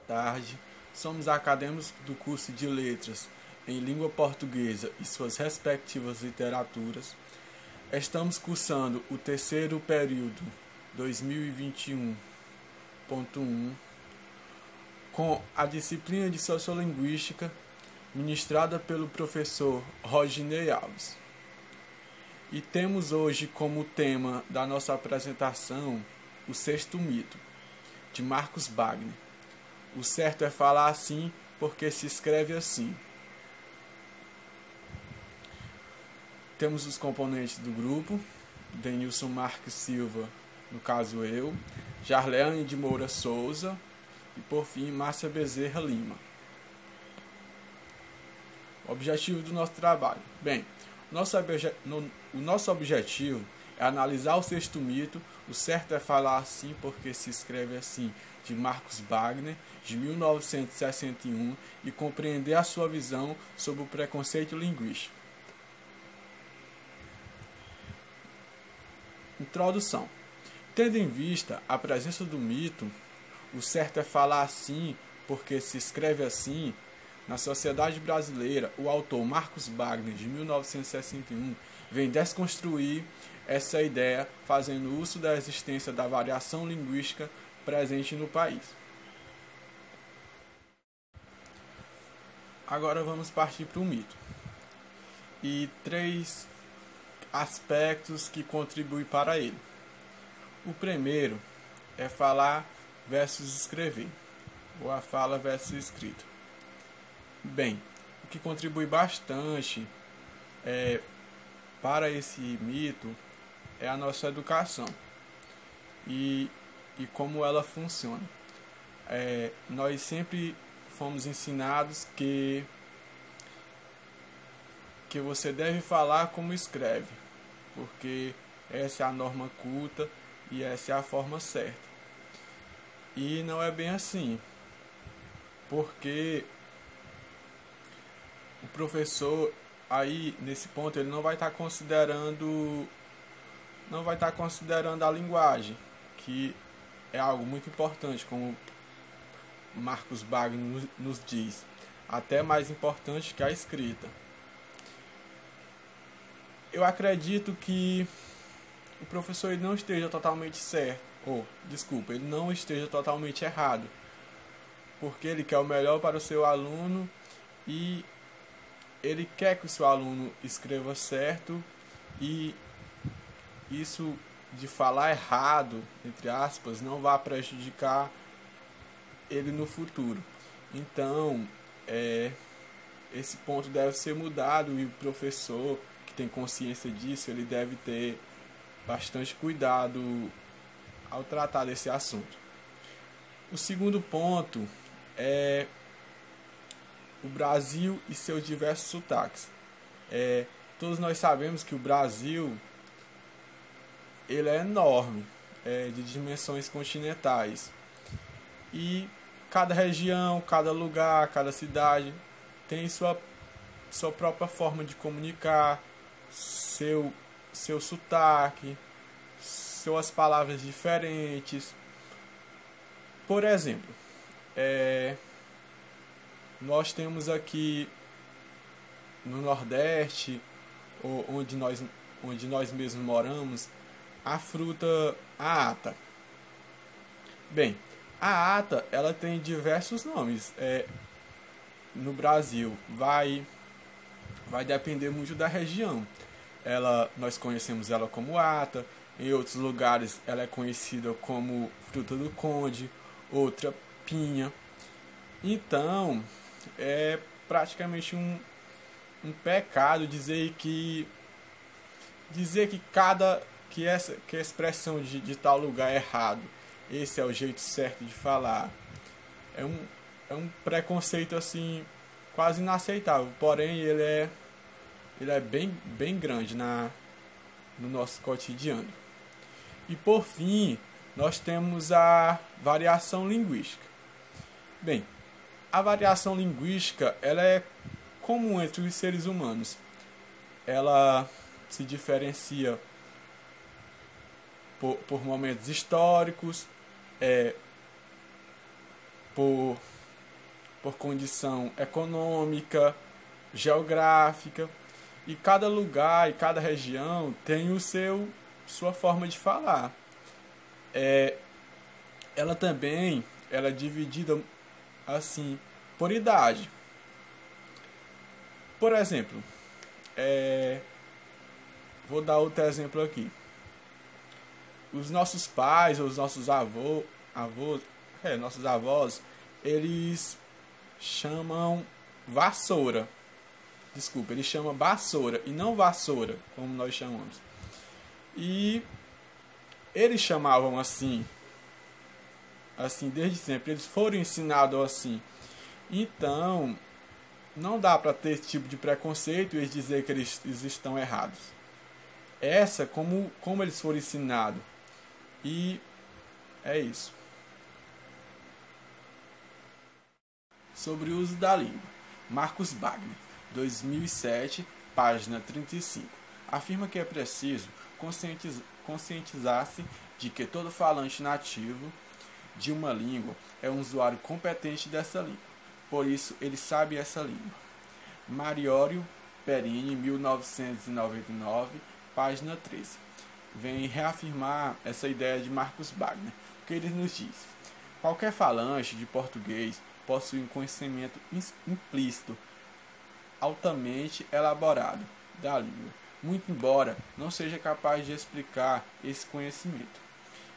tarde. Somos acadêmicos do curso de Letras em Língua Portuguesa e suas respectivas literaturas. Estamos cursando o terceiro período 2021.1 com a disciplina de Sociolinguística ministrada pelo professor Rodinei Alves. E temos hoje como tema da nossa apresentação o sexto mito, de Marcos Wagner. O certo é falar assim porque se escreve assim. Temos os componentes do grupo: Denilson Marques Silva, no caso eu, Jarleane de Moura Souza e, por fim, Márcia Bezerra Lima. O objetivo do nosso trabalho. Bem, o nosso objetivo é analisar o sexto mito, o certo é falar assim porque se escreve assim, de Marcos Wagner, de 1961, e compreender a sua visão sobre o preconceito linguístico. Introdução. Tendo em vista a presença do mito, o certo é falar assim porque se escreve assim, na sociedade brasileira, o autor Marcos Wagner, de 1961, vem desconstruir essa ideia, fazendo uso da existência da variação linguística presente no país. Agora vamos partir para o mito. E 3 aspectos que contribuem para ele. O primeiro é falar versus escrever, ou a fala versus escrito. Bem, o que contribui bastante para esse mito é a nossa educação e como ela funciona. Nós sempre fomos ensinados que você deve falar como escreve, porque essa é a norma culta e essa é a forma certa. E não é bem assim, porque o professor aí nesse ponto ele não vai estar considerando a linguagem, que é algo muito importante, como Marcos Wagner nos diz, até mais importante que a escrita. Eu acredito que o professor ele não esteja totalmente certo, ele não esteja totalmente errado, porque ele quer o melhor para o seu aluno e ele quer que o seu aluno escreva certo, e isso de falar errado, entre aspas, não vai prejudicar ele no futuro. Então, esse ponto deve ser mudado, e o professor que tem consciência disso, ele deve ter bastante cuidado ao tratar desse assunto. O segundo ponto é o Brasil e seus diversos sotaques. Todos nós sabemos que o Brasil ele é enorme, de dimensões continentais. E cada região, cada lugar, cada cidade tem sua própria forma de comunicar, seu sotaque, suas palavras diferentes. Por exemplo, nós temos aqui no Nordeste, onde nós mesmos moramos, a fruta, a ata. Bem, a ata ela tem diversos nomes. No Brasil vai depender muito da região. Nós conhecemos ela como ata, em outros lugares ela é conhecida como fruta do conde, outra pinha. Então, é praticamente um pecado dizer que a expressão de tal lugar é errado. Esse é o jeito certo de falar. É um preconceito assim quase inaceitável, porém ele é bem grande no nosso cotidiano. E por fim, nós temos a variação linguística. Bem, a variação linguística ela é comum entre os seres humanos. Ela se diferencia por momentos históricos, por por condição econômica, geográfica, e cada lugar e cada região tem sua forma de falar. Ela também é dividida assim por idade. Por exemplo, vou dar outro exemplo aqui. Os nossos pais, ou os nossos nossos avós, eles chamam vassoura. Desculpa, eles chamam vassoura e não vassoura, como nós chamamos. E eles chamavam assim desde sempre. Eles foram ensinados assim. Então, não dá para ter esse tipo de preconceito e dizer que eles estão errados. Como eles foram ensinados. E é isso. Sobre o uso da língua. Marcos Wagner, 2007, página 35. Afirma que é preciso conscientizar-se de que todo falante nativo de uma língua é um usuário competente dessa língua. Por isso, ele sabe essa língua. Mariório Perini, 1999, página 13. Vem reafirmar essa ideia de Marcos Wagner, que ele nos diz: qualquer falante de português possui um conhecimento implícito, altamente elaborado da língua, muito embora não seja capaz de explicar esse conhecimento.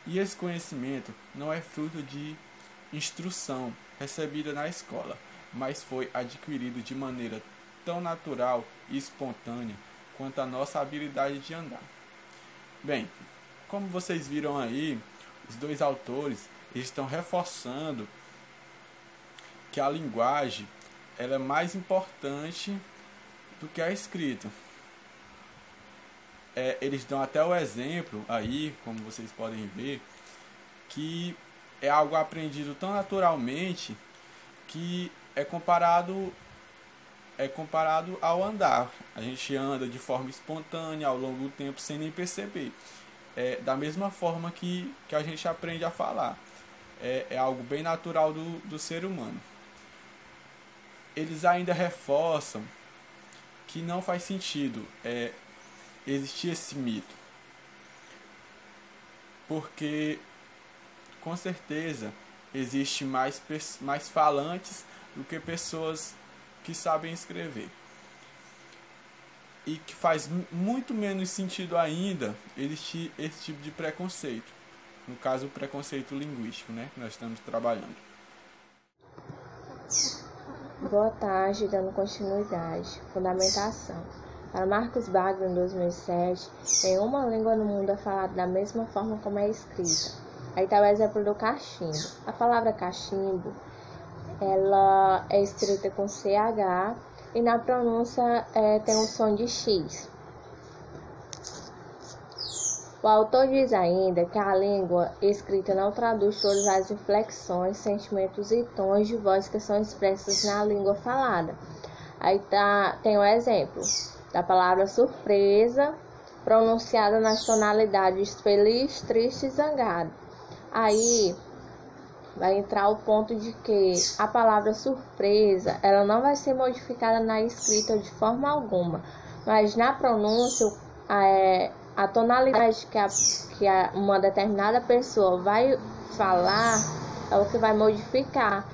E esse conhecimento não é fruto de instrução recebida na escola, mas foi adquirido de maneira tão natural e espontânea quanto a nossa habilidade de andar. Bem, como vocês viram aí, os dois autores estão reforçando que a linguagem ela é mais importante do que a escrita. Eles dão até o exemplo aí, como vocês podem ver, que é algo aprendido tão naturalmente que é comparado ao andar. A gente anda de forma espontânea ao longo do tempo sem nem perceber. Da mesma forma que a gente aprende a falar. É algo bem natural do ser humano. Eles ainda reforçam que não faz sentido existir esse mito. Porque, com certeza, existe mais falantes do que pessoas que sabem escrever. E que faz muito menos sentido ainda existir esse tipo de preconceito. No caso, o preconceito linguístico, né, que nós estamos trabalhando. Boa tarde, dando continuidade. Fundamentação. Para Marcos Wagner, em 2007, nenhuma língua no mundo é falada da mesma forma como é escrita. Aí está o exemplo do cachimbo. A palavra cachimbo, ela é escrita com CH e na pronúncia tem um som de X. O autor diz ainda que a língua escrita não traduz todas as inflexões, sentimentos e tons de voz que são expressos na língua falada. Aí tem um exemplo da palavra surpresa, pronunciada nas tonalidades feliz, triste e zangado. Aí vai entrar o ponto de que a palavra surpresa, ela não vai ser modificada na escrita de forma alguma, mas na pronúncia, a tonalidade que uma determinada pessoa vai falar é o que vai modificar.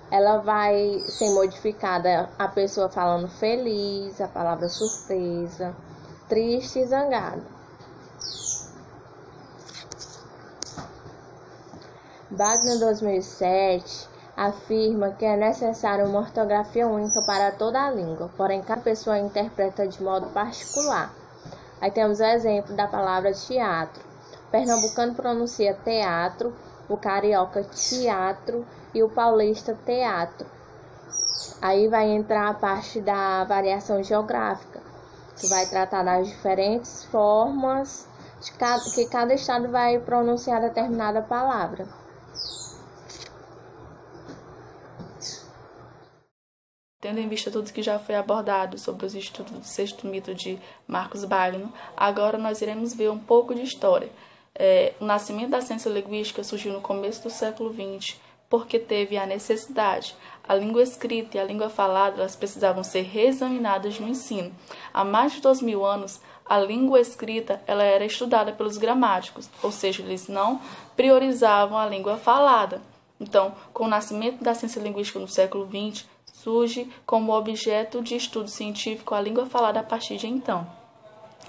Ela vai ser modificada a pessoa falando feliz, a palavra surpresa, triste e zangado. Wagner, 2007, afirma que é necessária uma ortografia única para toda a língua, porém cada pessoa interpreta de modo particular. Aí temos o exemplo da palavra teatro. O pernambucano pronuncia teatro, o carioca teatro e o paulista teatro. Aí vai entrar a parte da variação geográfica, que vai tratar das diferentes formas que cada estado vai pronunciar determinada palavra. Tendo em vista tudo que já foi abordado sobre os estudos do sexto mito de Marcos Wagner, agora nós iremos ver um pouco de história. O nascimento da ciência linguística surgiu no começo do século XX porque teve a necessidade. A língua escrita e a língua falada, elas precisavam ser reexaminadas no ensino. Há mais de 2000 anos, a língua escrita ela era estudada pelos gramáticos, ou seja, eles não priorizavam a língua falada. Então, com o nascimento da ciência linguística no século XX, surge como objeto de estudo científico a língua falada a partir de então.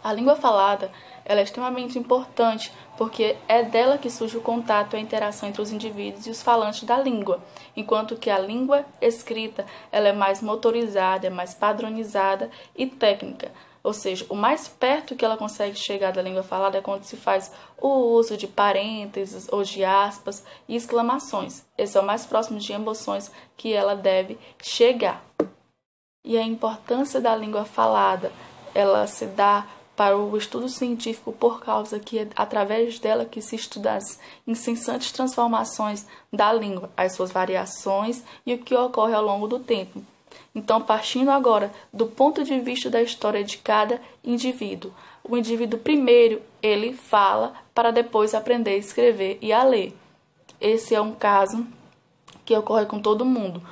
A língua falada ela é extremamente importante porque é dela que surge o contato e a interação entre os indivíduos e os falantes da língua, enquanto que a língua escrita ela é mais motorizada, é mais padronizada e técnica. Ou seja, o mais perto que ela consegue chegar da língua falada é quando se faz o uso de parênteses ou de aspas e exclamações. Esse é o mais próximo de emoções que ela deve chegar. E a importância da língua falada, ela se dá para o estudo científico por causa que é através dela que se estuda as incessantes transformações da língua, as suas variações e o que ocorre ao longo do tempo. Então, partindo agora do ponto de vista da história de cada indivíduo, o indivíduo primeiro, ele fala para depois aprender a escrever e a ler. Esse é um caso que ocorre com todo mundo.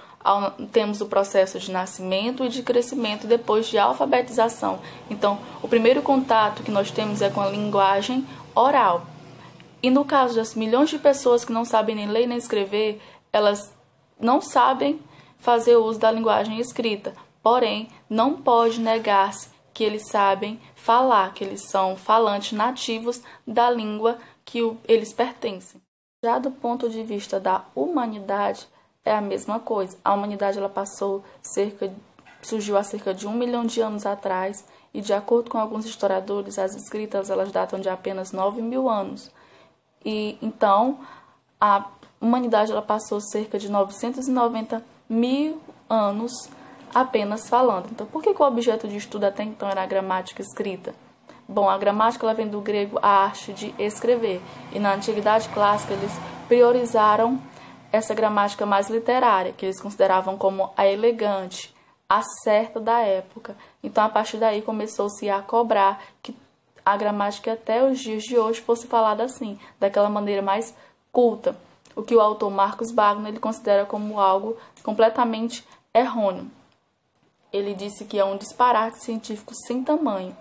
Temos o processo de nascimento e de crescimento depois de alfabetização. Então, o primeiro contato que nós temos é com a linguagem oral. E no caso das milhões de pessoas que não sabem nem ler nem escrever, elas não sabem fazer uso da linguagem escrita. Porém, não pode negar-se que eles sabem falar, que eles são falantes nativos da língua que eles pertencem. Já do ponto de vista da humanidade, é a mesma coisa. A humanidade ela surgiu há cerca de 1 milhão de anos atrás e, de acordo com alguns historiadores, as escritas elas datam de apenas 9 mil anos. E então a humanidade ela passou cerca de 990 mil anos apenas falando. Então, por que o objeto de estudo até então era a gramática escrita? Bom, a gramática ela vem do grego a arte de escrever. E na Antiguidade Clássica eles priorizaram essa gramática mais literária, que eles consideravam como a elegante, a certa da época. Então, a partir daí, começou-se a cobrar que a gramática até os dias de hoje fosse falada assim, daquela maneira mais culta, o que o autor Marcos Wagner ele considera como algo completamente errôneo. Ele disse que é um disparate científico sem tamanho,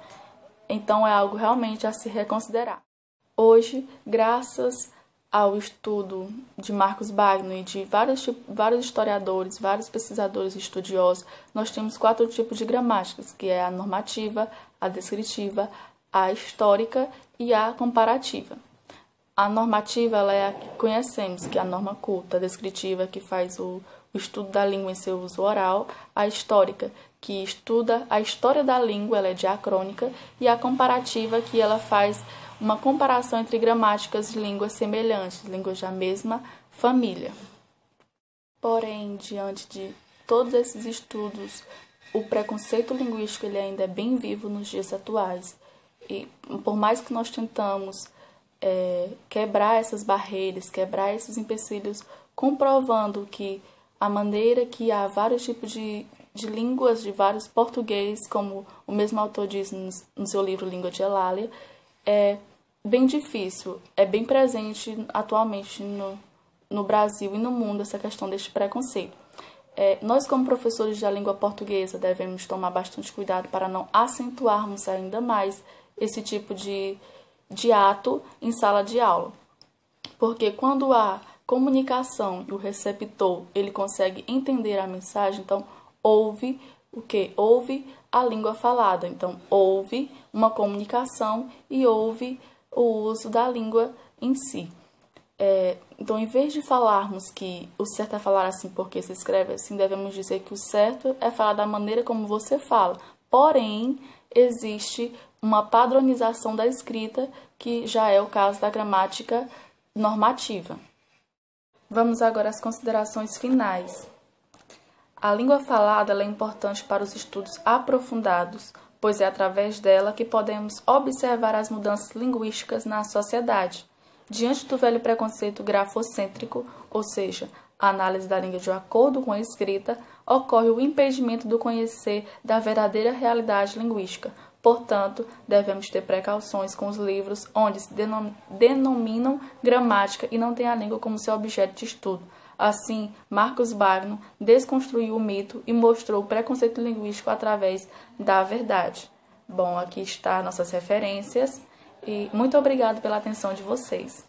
então é algo realmente a se reconsiderar. Hoje, graças ao estudo de Marcos Wagner e de vários historiadores, vários pesquisadores e estudiosos, nós temos 4 tipos de gramáticas, que é a normativa, a descritiva, a histórica e a comparativa. A normativa ela é a que conhecemos, que é a norma culta, a descritiva, que faz o estudo da língua em seu uso oral, a histórica, que estuda a história da língua, ela é diacrônica, e a comparativa, que ela faz uma comparação entre gramáticas de línguas semelhantes, línguas da mesma família. Porém, diante de todos esses estudos, o preconceito linguístico ele ainda é bem vivo nos dias atuais. E por mais que nós tentamos quebrar essas barreiras, quebrar esses empecilhos, comprovando que a maneira que há vários tipos de línguas, de vários português, como o mesmo autor diz no seu livro Língua de Elália, é bem difícil, é bem presente atualmente no Brasil e no mundo essa questão deste preconceito. Nós, como professores da língua portuguesa, devemos tomar bastante cuidado para não acentuarmos ainda mais esse tipo de ato em sala de aula. Porque quando há comunicação e o receptor ele consegue entender a mensagem, então houve o quê? Houve a língua falada. Então houve uma comunicação e houve o uso da língua em si. Então, em vez de falarmos que o certo é falar assim porque se escreve assim, devemos dizer que o certo é falar da maneira como você fala. Porém, existe uma padronização da escrita, que já é o caso da gramática normativa. Vamos agora às considerações finais. A língua falada ela é importante para os estudos aprofundados, pois é através dela que podemos observar as mudanças linguísticas na sociedade. Diante do velho preconceito grafocêntrico, ou seja, a análise da língua de acordo com a escrita, ocorre o impedimento do conhecer da verdadeira realidade linguística. Portanto, devemos ter precauções com os livros onde se denominam gramática e não tem a língua como seu objeto de estudo. Assim, Marcos Bagno desconstruiu o mito e mostrou o preconceito linguístico através da verdade. Bom, aqui está nossas referências e muito obrigado pela atenção de vocês.